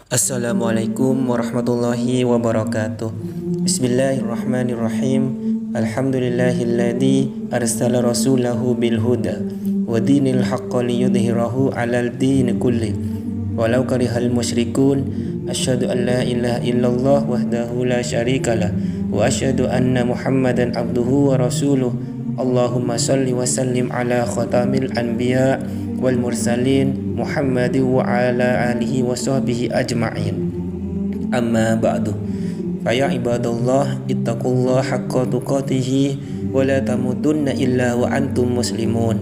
Assalamualaikum warahmatullahi wabarakatuh. Bismillahirrahmanirrahim. Alhamdulillahilladzi arsala rasulahu bil huda wa dinil haqqi liyudhhirahu 'alal dini kulli walau karihal musyrikun. Asyhadu an la ilaha illallah wahdahu la syarikalah wa asyhadu anna Muhammadan abduhu wa rasuluh. Allahumma shalli wa sallim ala khatamil anbiya wal mursalin Muhammadin wa ala alihi wa sahbihi ajma'in. Amma ba'du. Fa ya ibadallah ittaqullaha haqqa tuqatih wa la tamutunna illa wa antum muslimun.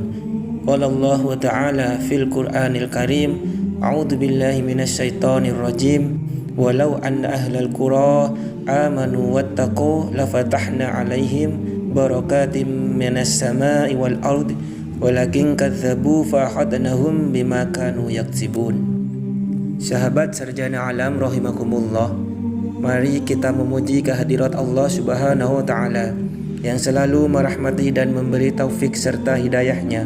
Qala Allah ta'ala fil Qur'anil Karim, a'udzu billahi minasy syaithanir rajim. Walau anna ahlal qura amanu wattaqu lafatahna 'alaihim barakatim minas sama'i wal ardi walakin kadzabu fa'akhadnahum bima kanu yaksibun. Sahabat sarjana alam rahimakumullah, mari kita memuji kehadirat Allah Subhanahu wa taala yang selalu merahmati dan memberi taufik serta hidayahnya.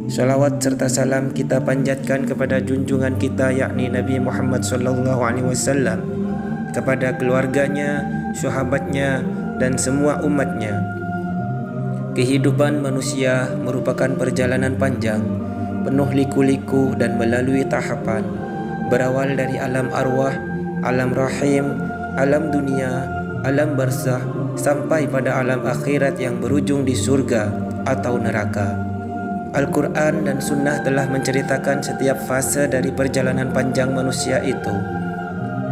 Salawat serta salam kita panjatkan kepada junjungan kita yakni Nabi Muhammad sallallahu alaihi wasallam, kepada keluarganya, sahabatnya dan semua umatnya. Kehidupan manusia merupakan perjalanan panjang, penuh liku-liku dan melalui tahapan. Berawal dari alam arwah, alam rahim, alam dunia, alam barzakh, sampai pada alam akhirat yang berujung di surga atau neraka. Al-Quran dan Sunnah telah menceritakan setiap fase dari perjalanan panjang manusia itu.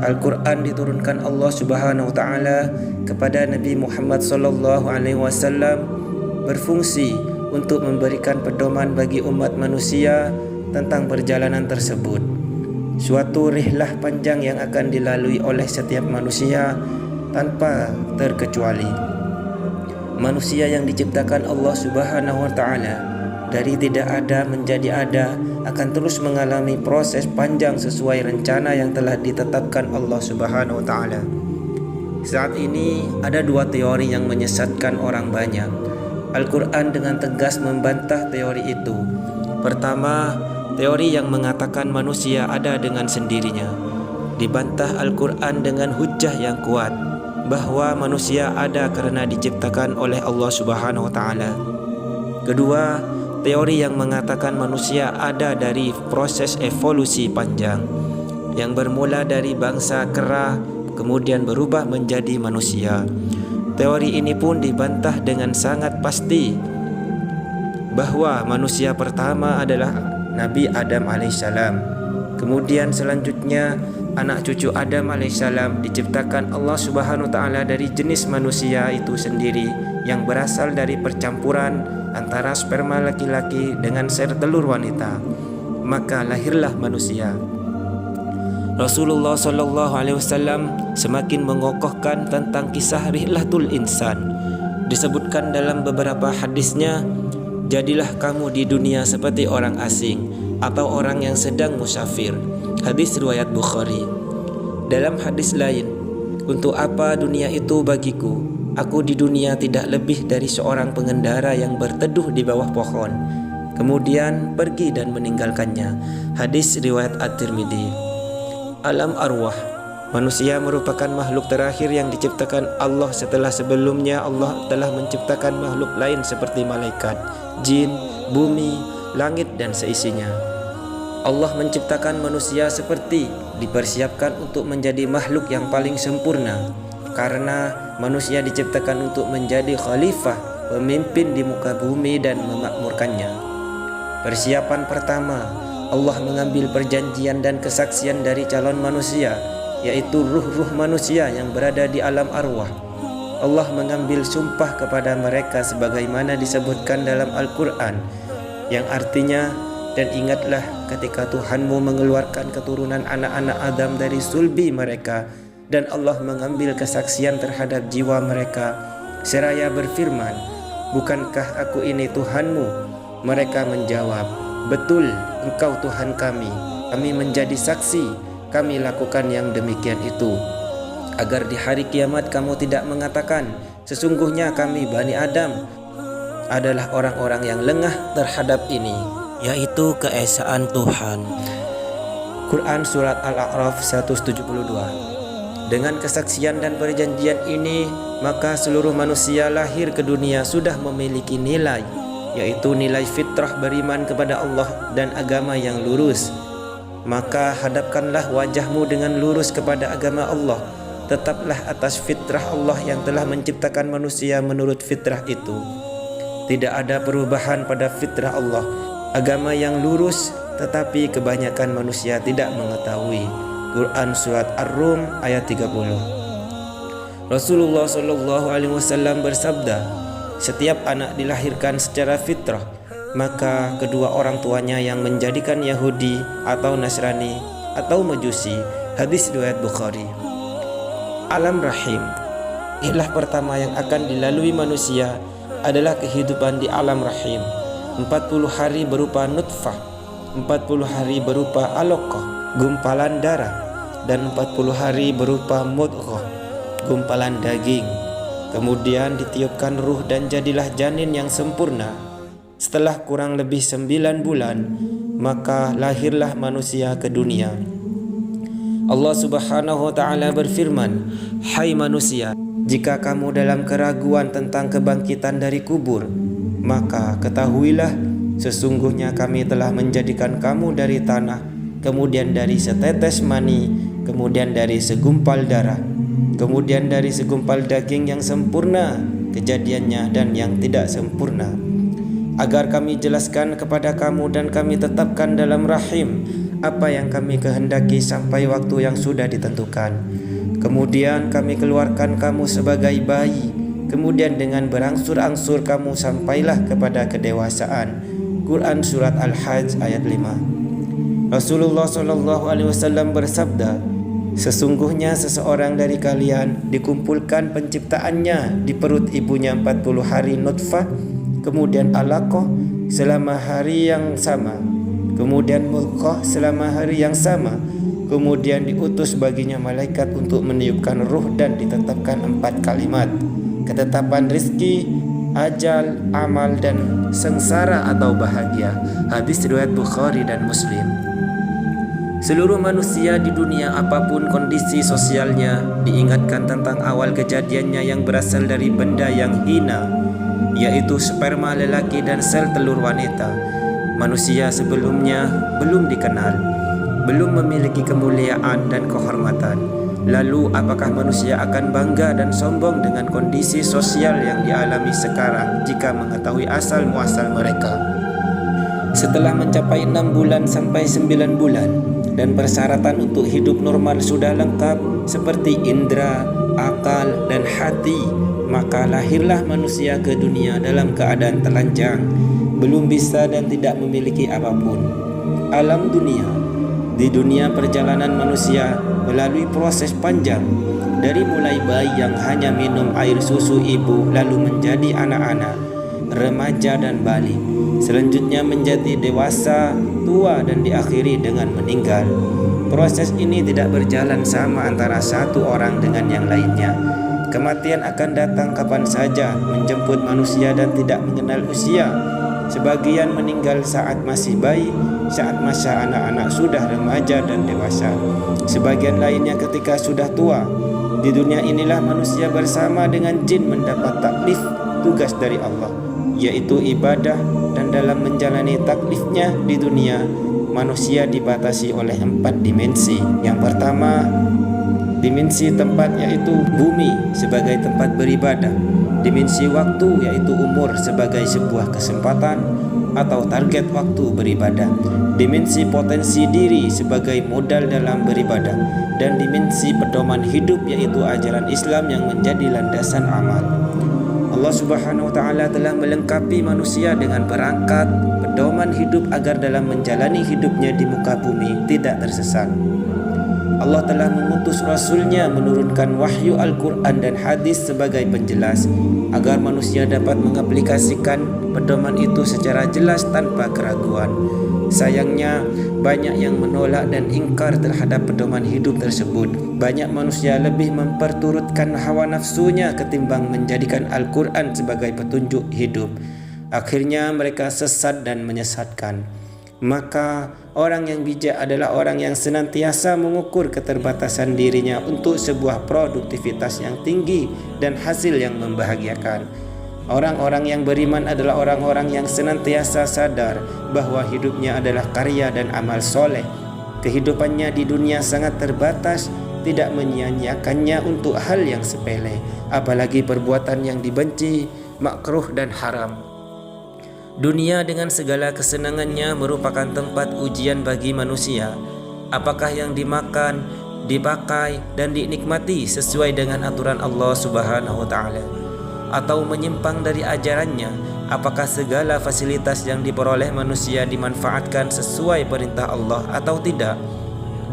Al-Quran diturunkan Allah Subhanahu wa taala kepada Nabi Muhammad sallallahu alaihi wasallam, berfungsi untuk memberikan pedoman bagi umat manusia tentang perjalanan tersebut. Suatu rihlah panjang yang akan dilalui oleh setiap manusia tanpa terkecuali. Manusia yang diciptakan Allah Subhanahu wa taala dari tidak ada menjadi ada akan terus mengalami proses panjang sesuai rencana yang telah ditetapkan Allah Subhanahu wa taala. Saat ini ada dua teori yang menyesatkan orang banyak. Al-Quran dengan tegas membantah teori itu. Pertama, teori yang mengatakan manusia ada dengan sendirinya. Dibantah Al-Quran dengan hujjah yang kuat bahwa manusia ada karena diciptakan oleh Allah Subhanahu wa taala. Kedua, teori yang mengatakan manusia ada dari proses evolusi panjang yang bermula dari bangsa kera kemudian berubah menjadi manusia. Teori ini pun dibantah dengan sangat pasti bahwa manusia pertama adalah Nabi Adam alaihissalam. Kemudian selanjutnya anak cucu Adam alaihissalam diciptakan Allah Subhanahu wa taala dari jenis manusia itu sendiri yang berasal dari percampuran antara sperma laki-laki dengan sel telur wanita. Maka lahirlah manusia. Rasulullah sallallahu alaihi wasallam semakin mengokohkan tentang kisah rihlatul insan. Disebutkan dalam beberapa hadisnya, jadilah kamu di dunia seperti orang asing atau orang yang sedang musafir. Hadis riwayat Bukhari. Dalam hadis lain, untuk apa dunia itu bagiku? Aku di dunia tidak lebih dari seorang pengendara yang berteduh di bawah pohon, kemudian pergi dan meninggalkannya. Hadis riwayat At-Tirmidzi. Alam arwah, manusia merupakan makhluk terakhir yang diciptakan Allah setelah sebelumnya Allah telah menciptakan makhluk lain seperti malaikat, jin, bumi, langit dan seisinya. Allah menciptakan manusia seperti dipersiapkan untuk menjadi makhluk yang paling sempurna, karena manusia diciptakan untuk menjadi khalifah, pemimpin di muka bumi dan memakmurkannya. Persiapan pertama, Allah mengambil perjanjian dan kesaksian dari calon manusia, yaitu ruh-ruh manusia yang berada di alam arwah. Allah mengambil sumpah kepada mereka sebagaimana disebutkan dalam Al-Quran, yang artinya, dan ingatlah ketika Tuhanmu mengeluarkan keturunan anak-anak Adam dari sulbi mereka, dan Allah mengambil kesaksian terhadap jiwa mereka, seraya berfirman, bukankah aku ini Tuhanmu? Mereka menjawab, betul, Engkau Tuhan kami. Kami menjadi saksi, kami lakukan yang demikian itu, agar di hari kiamat kamu tidak mengatakan, sesungguhnya kami Bani Adam adalah orang-orang yang lengah terhadap ini, yaitu keesaan Tuhan. Quran Surat Al-A'raf 172. Dengan kesaksian dan perjanjian ini, maka seluruh manusia lahir ke dunia sudah memiliki nilai, yaitu nilai fitrah beriman kepada Allah dan agama yang lurus. Maka hadapkanlah wajahmu dengan lurus kepada agama Allah. Tetaplah atas fitrah Allah yang telah menciptakan manusia menurut fitrah itu. Tidak ada perubahan pada fitrah Allah, agama yang lurus, tetapi kebanyakan manusia tidak mengetahui. Quran Surat Ar-Rum ayat 30. Rasulullah SAW bersabda, setiap anak dilahirkan secara fitrah, maka kedua orang tuanya yang menjadikan Yahudi atau Nasrani atau Majusi. Hadis riwayat Bukhari. Alam rahim, ilah pertama yang akan dilalui manusia adalah kehidupan di alam rahim. 40 hari berupa nutfah, 40 hari berupa alaqah, gumpalan darah, dan 40 hari berupa mudghah, gumpalan daging. Kemudian ditiupkan ruh dan jadilah janin yang sempurna. Setelah kurang lebih 9 bulan, maka lahirlah manusia ke dunia. Allah Subhanahu wa ta'ala berfirman, hai manusia, jika kamu dalam keraguan tentang kebangkitan dari kubur, maka ketahuilah sesungguhnya kami telah menjadikan kamu dari tanah, kemudian dari setetes mani, kemudian dari segumpal darah, kemudian dari segumpal daging yang sempurna kejadiannya dan yang tidak sempurna, agar kami jelaskan kepada kamu dan kami tetapkan dalam rahim apa yang kami kehendaki sampai waktu yang sudah ditentukan. Kemudian kami keluarkan kamu sebagai bayi, kemudian dengan berangsur-angsur kamu sampailah kepada kedewasaan. Quran Surat Al-Hajj ayat 5. Rasulullah SAW bersabda, sesungguhnya seseorang dari kalian dikumpulkan penciptaannya di perut ibunya 40 hari nutfah, kemudian alaqah selama hari yang sama, kemudian mudghah selama hari yang sama, kemudian diutus baginya malaikat untuk meniupkan ruh dan ditetapkan 4 kalimat: ketetapan rizki, ajal, amal, dan sengsara atau bahagia. Hadis riwayat Bukhari dan Muslim. Seluruh manusia di dunia apapun kondisi sosialnya diingatkan tentang awal kejadiannya yang berasal dari benda yang hina, yaitu sperma lelaki dan sel telur wanita. Manusia sebelumnya belum dikenal, belum memiliki kemuliaan dan kehormatan. Lalu apakah manusia akan bangga dan sombong dengan kondisi sosial yang dialami sekarang jika mengetahui asal muasal mereka? Setelah mencapai 6 bulan sampai 9 bulan dan persyaratan untuk hidup normal sudah lengkap seperti indera, akal, dan hati, maka lahirlah manusia ke dunia dalam keadaan telanjang, belum bisa dan tidak memiliki apapun. Alam dunia. Di dunia perjalanan manusia melalui proses panjang, dari mulai bayi yang hanya minum air susu ibu lalu menjadi anak-anak, remaja dan balik, selanjutnya menjadi dewasa, tua, dan diakhiri dengan meninggal. Proses ini tidak berjalan sama antara satu orang dengan yang lainnya. Kematian akan datang kapan saja, menjemput manusia dan tidak mengenal usia. Sebagian meninggal saat masih bayi, saat masa anak-anak sudah remaja dan dewasa. Sebagian lainnya ketika sudah tua. Di dunia inilah manusia bersama dengan jin mendapat taklif tugas dari Allah, yaitu ibadah, dan dalam menjalani taklifnya di dunia, manusia dibatasi oleh 4 dimensi. Yang pertama, dimensi tempat, yaitu bumi sebagai tempat beribadah. Dimensi waktu, yaitu umur sebagai sebuah kesempatan atau target waktu beribadah. Dimensi potensi diri sebagai modal dalam beribadah. Dan dimensi pedoman hidup, yaitu ajaran Islam yang menjadi landasan amal. Allah Subhanahu wa ta'ala telah melengkapi manusia dengan perangkat pedoman hidup agar dalam menjalani hidupnya di muka bumi tidak tersesat. Allah telah mengutus Rasul-Nya menurunkan wahyu Al-Quran dan hadis sebagai penjelas agar manusia dapat mengaplikasikan pedoman itu secara jelas tanpa keraguan. Sayangnya, banyak yang menolak dan ingkar terhadap pedoman hidup tersebut. Banyak manusia lebih memperturutkan hawa nafsunya ketimbang menjadikan Al-Quran sebagai petunjuk hidup. Akhirnya mereka sesat dan menyesatkan. Maka Orang yang bijak adalah orang yang senantiasa mengukur keterbatasan dirinya untuk sebuah produktivitas yang tinggi dan hasil yang membahagiakan. Orang-orang yang beriman adalah orang-orang yang senantiasa sadar bahwa hidupnya adalah karya dan amal soleh. Kehidupannya di dunia sangat terbatas, tidak menyia-nyiakannya untuk hal yang sepele, apalagi perbuatan yang dibenci, makruh dan haram. Dunia dengan segala kesenangannya merupakan tempat ujian bagi manusia. Apakah yang dimakan, dipakai, dan dinikmati sesuai dengan aturan Allah Subhanahu wa Ta'ala, atau menyimpang dari ajarannya? Apakah segala fasilitas yang diperoleh manusia dimanfaatkan sesuai perintah Allah atau tidak?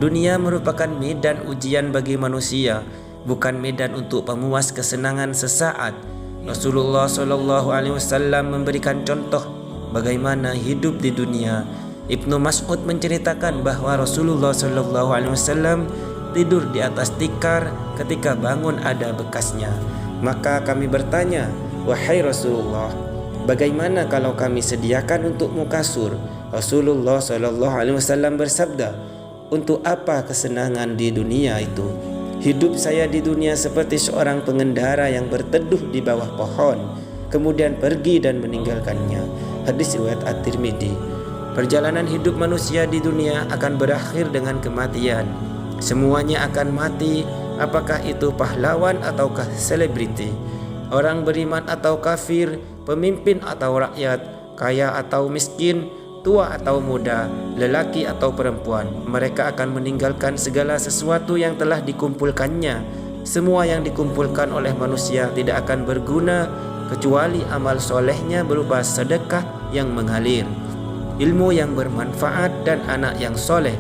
Dunia merupakan medan ujian bagi manusia, bukan medan untuk pemuas kesenangan sesaat. Rasulullah SAW memberikan contoh bagaimana hidup di dunia. Ibnu Mas'ud menceritakan bahwa Rasulullah SAW tidur di atas tikar, ketika bangun ada bekasnya. Maka kami bertanya, wahai Rasulullah, bagaimana kalau kami sediakan untukmu kasur? Rasulullah SAW bersabda, untuk apa kesenangan di dunia itu? Hidup saya di dunia seperti seorang pengendara yang berteduh di bawah pohon, kemudian pergi dan meninggalkannya. Hadis riwayat At-Tirmidzi. Perjalanan hidup manusia di dunia akan berakhir dengan kematian. Semuanya akan mati, apakah itu pahlawan ataukah selebriti, orang beriman atau kafir, pemimpin atau rakyat, kaya atau miskin, tua atau muda, lelaki atau perempuan. Mereka akan meninggalkan segala sesuatu yang telah dikumpulkannya. Semua yang dikumpulkan oleh manusia tidak akan berguna kecuali amal solehnya berupa sedekah yang mengalir, ilmu yang bermanfaat, dan anak yang soleh.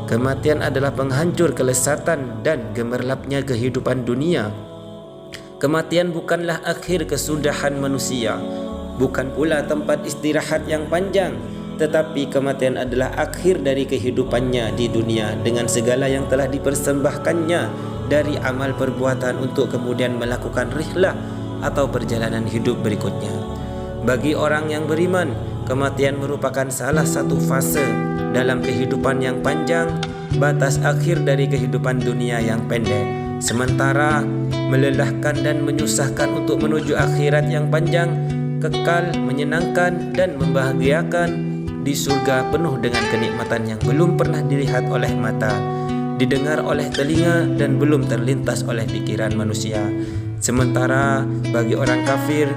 Kematian adalah penghancur kelesatan dan gemerlapnya kehidupan dunia. Kematian bukanlah akhir kesudahan manusia, bukan pula tempat istirahat yang panjang, tetapi kematian adalah akhir dari kehidupannya di dunia dengan segala yang telah dipersembahkannya dari amal perbuatan untuk kemudian melakukan rihlah atau perjalanan hidup berikutnya. Bagi orang yang beriman, kematian merupakan salah satu fase dalam kehidupan yang panjang, batas akhir dari kehidupan dunia yang pendek. Sementara melelahkan dan menyusahkan untuk menuju akhirat yang panjang, kekal, menyenangkan, dan membahagiakan di surga penuh dengan kenikmatan yang belum pernah dilihat oleh mata, didengar oleh telinga, dan belum terlintas oleh pikiran manusia. Sementara bagi orang kafir,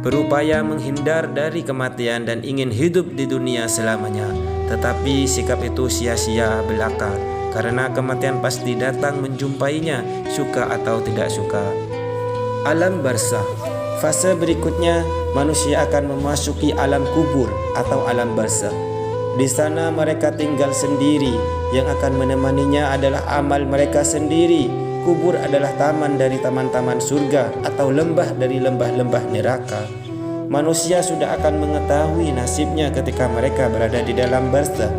berupaya menghindar dari kematian dan ingin hidup di dunia selamanya, tetapi sikap itu sia-sia belaka, karena kematian pasti datang menjumpainya, suka atau tidak suka. Alam barzakh. Fase berikutnya, manusia akan memasuki alam kubur atau alam barzakh. Di sana mereka tinggal sendiri, yang akan menemaninya adalah amal mereka sendiri. Kubur adalah taman dari taman-taman surga atau lembah dari lembah-lembah neraka. Manusia sudah akan mengetahui nasibnya ketika mereka berada di dalam barzakh.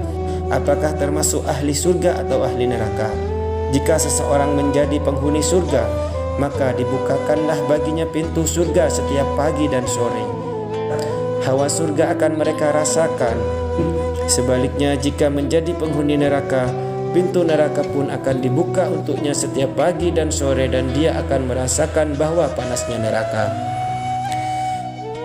Apakah termasuk ahli surga atau ahli neraka? Jika seseorang menjadi penghuni surga, maka dibukakanlah baginya pintu surga setiap pagi dan sore. Hawa surga akan mereka rasakan. Sebaliknya, jika menjadi penghuni neraka, pintu neraka pun akan dibuka untuknya setiap pagi dan sore, dan dia akan merasakan bahwa panasnya neraka.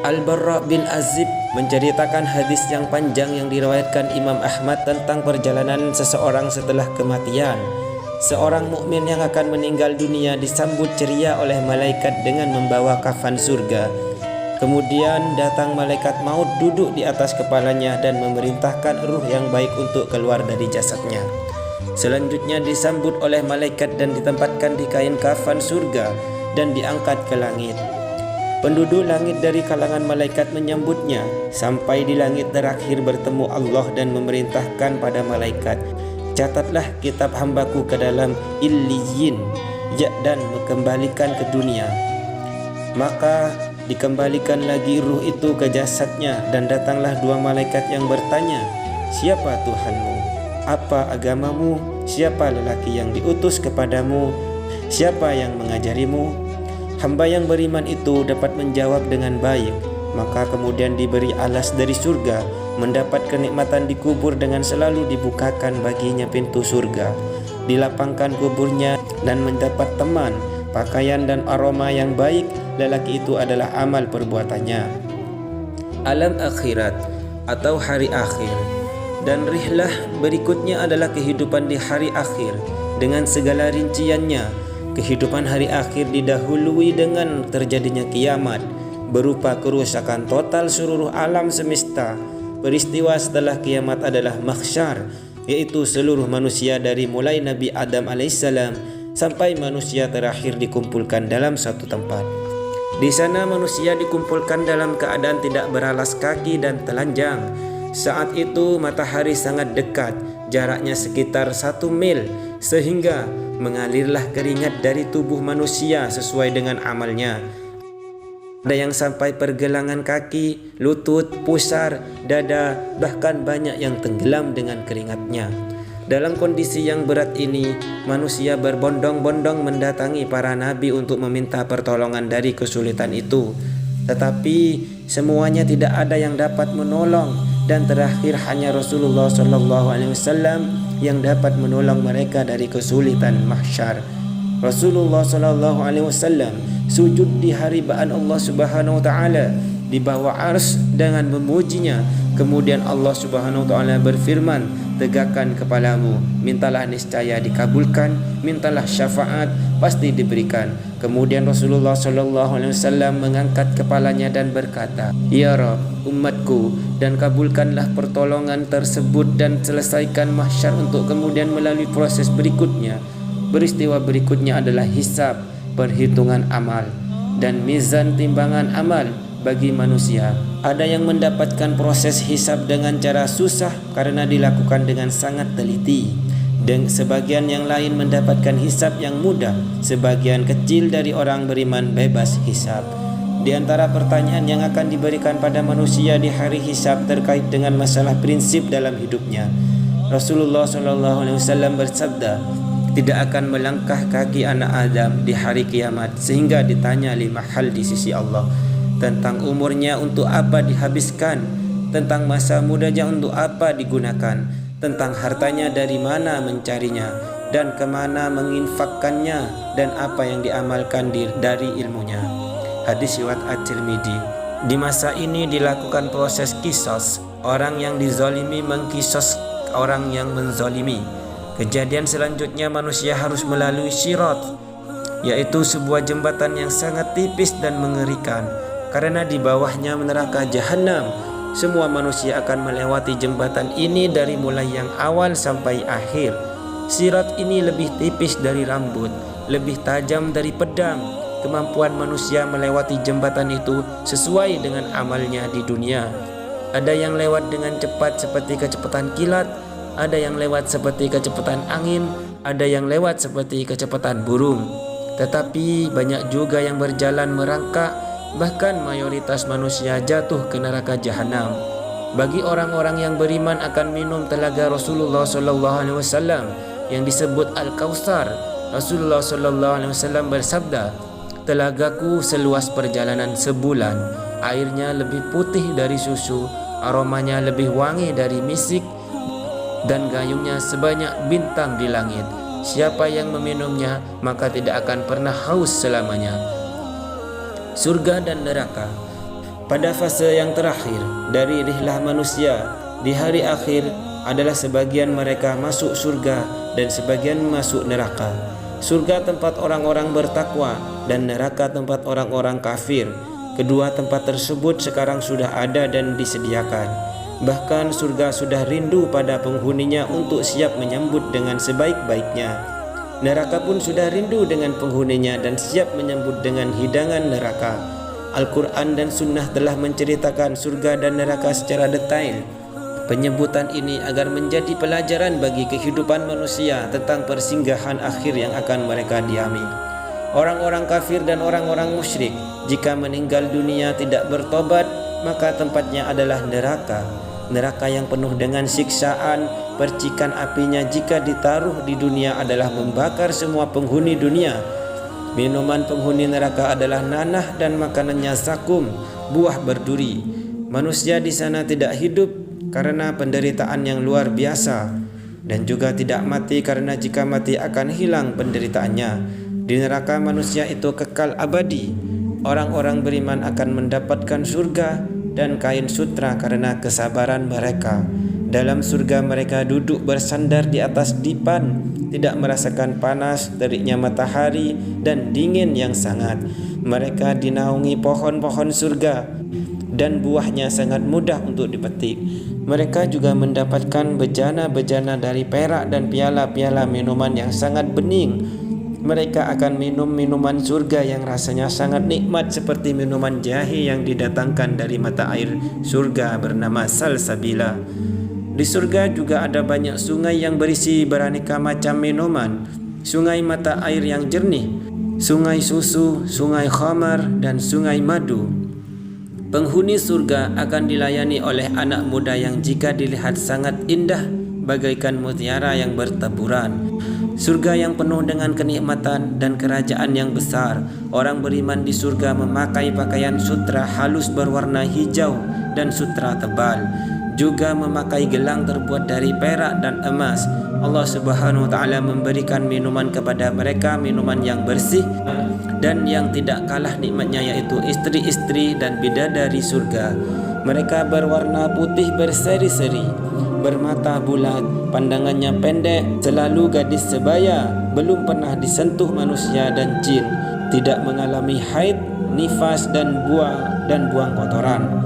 Al-Barra bin Azib menceritakan hadis yang panjang yang diriwayatkan Imam Ahmad tentang perjalanan seseorang setelah kematian. Seorang mukmin yang akan meninggal dunia disambut ceria oleh malaikat dengan membawa kafan surga. Kemudian datang malaikat maut duduk di atas kepalanya dan memerintahkan ruh yang baik untuk keluar dari jasadnya. Selanjutnya disambut oleh malaikat dan ditempatkan di kain kafan surga dan diangkat ke langit. Penduduk langit dari kalangan malaikat menyambutnya sampai di langit terakhir bertemu Allah dan memerintahkan pada malaikat, catatlah kitab hambaku ke dalam Illiyin dan kembalikan ke dunia. Maka dikembalikan lagi ruh itu ke jasadnya, dan datanglah dua malaikat yang bertanya, siapa Tuhanmu? Apa agamamu? Siapa lelaki yang diutus kepadamu? Siapa yang mengajarimu? Hamba yang beriman itu dapat menjawab dengan baik, maka kemudian diberi alas dari surga, mendapat kenikmatan di kubur dengan selalu dibukakan baginya pintu surga, dilapangkan kuburnya dan mendapat teman, pakaian dan aroma yang baik. Lelaki itu adalah amal perbuatannya. Alam akhirat atau hari akhir. Dan rihlah berikutnya adalah kehidupan di hari akhir dengan segala rinciannya. Kehidupan hari akhir didahului dengan terjadinya kiamat, berupa kerusakan total seluruh alam semesta. Peristiwa setelah kiamat adalah mahsyar, yaitu seluruh manusia dari mulai Nabi Adam alaihissalam sampai manusia terakhir dikumpulkan dalam satu tempat. Di sana manusia dikumpulkan dalam keadaan tidak beralas kaki dan telanjang. Saat itu matahari sangat dekat, jaraknya sekitar 1 mil, sehingga mengalirlah keringat dari tubuh manusia sesuai dengan amalnya. Ada yang sampai pergelangan kaki, lutut, pusar, dada, bahkan banyak yang tenggelam dengan keringatnya. Dalam kondisi yang berat ini, manusia berbondong-bondong mendatangi para nabi untuk meminta pertolongan dari kesulitan itu. Tetapi semuanya tidak ada yang dapat menolong, dan terakhir hanya Rasulullah SAW yang dapat menolong mereka dari kesulitan mahsyar. Rasulullah SAW sujud di haribaan Allah Subhanahu Wa Taala di bawah ars dengan memujinya. Kemudian Allah Subhanahu Wa Taala berfirman, tegakkan kepalamu, mintalah niscaya dikabulkan, mintalah syafaat, pasti diberikan. Kemudian Rasulullah SAW mengangkat kepalanya dan berkata, Ya Rabb, umatku, dan kabulkanlah pertolongan tersebut dan selesaikan mahsyar untuk kemudian melalui proses berikutnya. Peristiwa berikutnya adalah hisab, perhitungan amal, dan mizan timbangan amal bagi manusia. Ada yang mendapatkan proses hisab dengan cara susah karena dilakukan dengan sangat teliti, dan sebagian yang lain mendapatkan hisab yang mudah. Sebagian kecil dari orang beriman bebas hisab. Di antara pertanyaan yang akan diberikan pada manusia di hari hisab terkait dengan masalah prinsip dalam hidupnya. Rasulullah SAW bersabda, tidak akan melangkah kaki anak Adam di hari kiamat sehingga ditanya 5 hal di sisi Allah. Tentang umurnya untuk apa dihabiskan, tentang masa mudanya untuk apa digunakan, tentang hartanya dari mana mencarinya, dan kemana menginfakkannya, dan apa yang diamalkan dari ilmunya. Hadis riwayat At-Tirmidzi. Di masa ini dilakukan proses kisos, orang yang dizalimi mengkisos orang yang menzalimi. Kejadian selanjutnya manusia harus melalui sirat, yaitu sebuah jembatan yang sangat tipis dan mengerikan. Karena di bawahnya neraka jahanam. Semua manusia akan melewati jembatan ini dari mulai yang awal sampai akhir. Sirat ini lebih tipis dari rambut, lebih tajam dari pedang. Kemampuan manusia melewati jembatan itu sesuai dengan amalnya di dunia. Ada yang lewat dengan cepat seperti kecepatan kilat, ada yang lewat seperti kecepatan angin, ada yang lewat seperti kecepatan burung. Tetapi banyak juga yang berjalan merangkak. Bahkan mayoritas manusia jatuh ke neraka jahanam. Bagi orang-orang yang beriman akan minum telaga Rasulullah SAW yang disebut Al-Kautsar. Rasulullah SAW bersabda, telagaku seluas perjalanan sebulan, airnya lebih putih dari susu, aromanya lebih wangi dari misik, dan gayungnya sebanyak bintang di langit. Siapa yang meminumnya maka tidak akan pernah haus selamanya. Surga dan neraka. Pada fase yang terakhir dari rihlah manusia di hari akhir adalah sebagian mereka masuk surga dan sebagian masuk neraka. Surga tempat orang-orang bertakwa dan neraka tempat orang-orang kafir. Kedua tempat tersebut sekarang sudah ada dan disediakan. Bahkan surga sudah rindu pada penghuninya untuk siap menyambut dengan sebaik-baiknya. Neraka pun sudah rindu dengan penghuninya dan siap menyambut dengan hidangan neraka. Al-Quran dan Sunnah telah menceritakan surga dan neraka secara detail. Penyebutan ini agar menjadi pelajaran bagi kehidupan manusia tentang persinggahan akhir yang akan mereka diami. Orang-orang kafir dan orang-orang musyrik, jika meninggal dunia tidak bertobat, maka tempatnya adalah neraka. Neraka yang penuh dengan siksaan, percikan apinya jika ditaruh di dunia adalah membakar semua penghuni dunia. Minuman penghuni neraka adalah nanah dan makanannya zakum. buah berduri. Manusia di sana tidak hidup karena penderitaan yang luar biasa, dan juga tidak mati karena jika mati akan hilang penderitaannya. Di neraka manusia itu kekal abadi. Orang-orang beriman akan mendapatkan surga dan kain sutra karena kesabaran mereka. Dalam surga mereka duduk bersandar di atas dipan, tidak merasakan panas, teriknya matahari, dan dingin yang sangat. Mereka dinaungi pohon-pohon surga dan buahnya sangat mudah untuk dipetik. Mereka juga mendapatkan bejana-bejana dari perak dan piala-piala minuman yang sangat bening. Mereka akan minum minuman surga yang rasanya sangat nikmat seperti minuman jahe yang didatangkan dari mata air surga bernama salsabila. Di surga juga ada banyak sungai yang berisi beraneka macam minuman. Sungai mata air yang jernih, sungai susu, sungai khamar, dan sungai madu. Penghuni surga akan dilayani oleh anak muda yang jika dilihat sangat indah bagaikan mutiara yang bertaburan. Surga yang penuh dengan kenikmatan dan kerajaan yang besar. Orang beriman di surga memakai pakaian sutra halus berwarna hijau dan sutra tebal, juga memakai gelang terbuat dari perak dan emas. Allah Subhanahu wa taala memberikan minuman kepada mereka, minuman yang bersih dan yang tidak kalah nikmatnya, yaitu istri-istri dan bidadari surga. Mereka berwarna putih berseri-seri, bermata bulat, pandangannya pendek, selalu gadis sebaya, belum pernah disentuh manusia dan jin, tidak mengalami haid, nifas dan buang kotoran.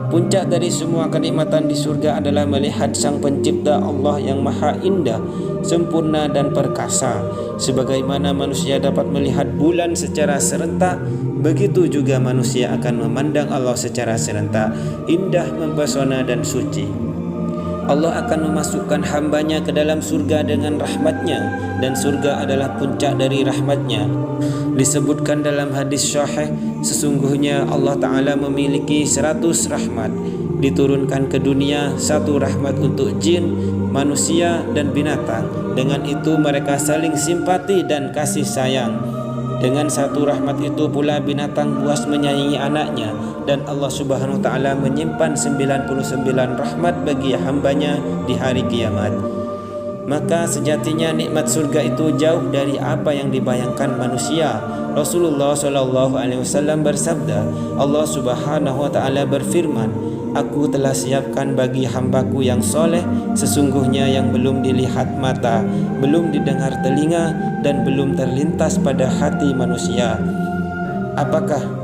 Puncak dari semua kenikmatan di surga adalah melihat Sang Pencipta Allah yang maha indah, sempurna dan perkasa. Sebagaimana manusia dapat melihat bulan secara serentak, begitu juga manusia akan memandang Allah secara serentak, indah, mempesona dan suci. Allah akan memasukkan hambanya ke dalam surga dengan rahmatnya, dan surga adalah puncak dari rahmatnya. Disebutkan dalam hadis syahih, sesungguhnya Allah Ta'ala memiliki 100 rahmat. Diturunkan ke dunia 1 rahmat untuk jin, manusia, dan binatang. Dengan itu mereka saling simpati dan kasih sayang. Dengan 1 rahmat itu pula binatang buas menyayangi anaknya, dan Allah Subhanahu wa taala menyimpan 99 rahmat bagi hambanya di hari kiamat. Maka sejatinya nikmat surga itu jauh dari apa yang dibayangkan manusia. Rasulullah SAW bersabda, Allah Subhanahu wa taala berfirman, Aku telah siapkan bagi hambaku yang soleh sesungguhnya yang belum dilihat mata, belum didengar telinga, dan belum terlintas pada hati manusia. Apakah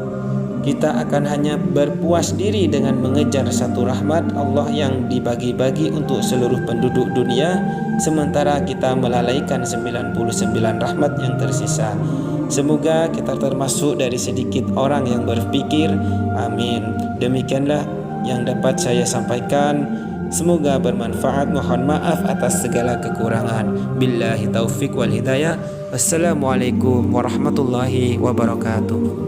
kita akan hanya berpuas diri dengan mengejar 1 rahmat Allah yang dibagi-bagi untuk seluruh penduduk dunia, sementara kita melalaikan 99 rahmat yang tersisa? Semoga kita termasuk dari sedikit orang yang berpikir. Amin. Demikianlah yang dapat saya sampaikan. Semoga bermanfaat. Mohon maaf atas segala kekurangan. Billahi taufik wal hidayah. Wassalamualaikum warahmatullahi wabarakatuh.